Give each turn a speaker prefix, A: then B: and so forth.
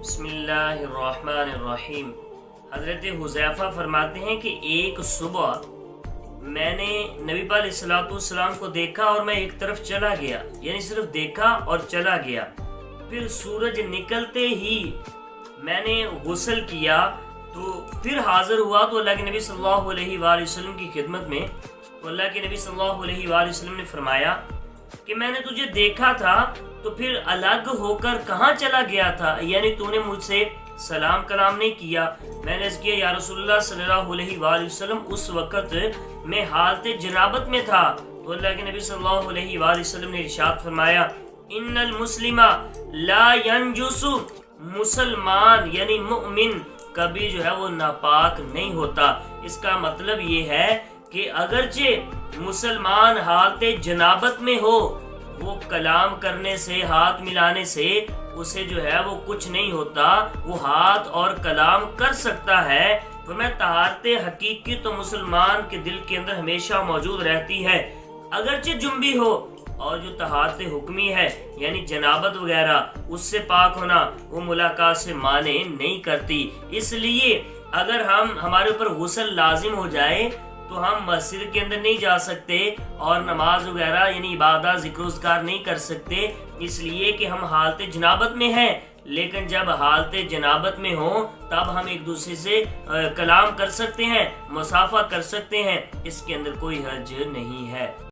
A: बिस्मिल्लाहिर्रहमानिर्रहीम। हज़रत हुज़ैफ़ा फरमाते हैं कि एक सुबह मैंने नबी पाक अलैहिस्सलाम को देखा और मैं एक तरफ चला गया, यानी सिर्फ देखा और चला गया। फिर सूरज निकलते ही मैंने गुस्ल किया तो फिर हाजिर हुआ तो अल्लाह के नबी सल्लल्लाहु अलैहि वसल्लम की खिदमत में। तो अल्लाह के नबी सल्लल्लाहु अलैहि वसल्लम ने फरमाया कि मैंने तुझे देखा था तो फिर अलग होकर कहाँ चला गया था, यानी तूने मुझसे सलाम कलाम नहीं किया। मैंने अर्ज़ किया या रसूलुल्लाह सल्लल्लाहु अलैहि वसल्लम उस वक़्त मैं हालत जनाबत में था। तो अल्लाह के नबी सल्लल्लाहु अलैहि वसल्लम ने इरशाद फरमाया इन्नल मुस्लिमा ला यंजुसु, मुसलमान यानी मुमिन कभी जो है वो नापाक नहीं होता। इसका मतलब ये है कि अगरचे मुसलमान हालत जनाबत में हो, वो कलाम करने से हाथ मिलाने से उसे जो है वो कुछ नहीं होता, वो हाथ और कलाम कर सकता है। तो मैं तहारत हकीकी तो मुसलमान के दिल के अंदर हमेशा मौजूद रहती है, अगरचे जुम्बी हो। और जो तहारत हुक्मी है यानी जनाबत वगैरह उससे पाक होना वो मुलाकात से माने नहीं करती। इसलिए अगर हमारे ऊपर गुस्ल लाजिम हो जाए तो हम मस्जिद के अंदर नहीं जा सकते और नमाज वगैरह यानी इबादत ज़िक्र नहीं कर सकते, इसलिए कि हम हालत जनाबत में हैं। लेकिन जब हालत जनाबत में हो तब हम एक दूसरे से कलाम कर सकते हैं, मुसाफा कर सकते हैं, इसके अंदर कोई हर्ज नहीं है।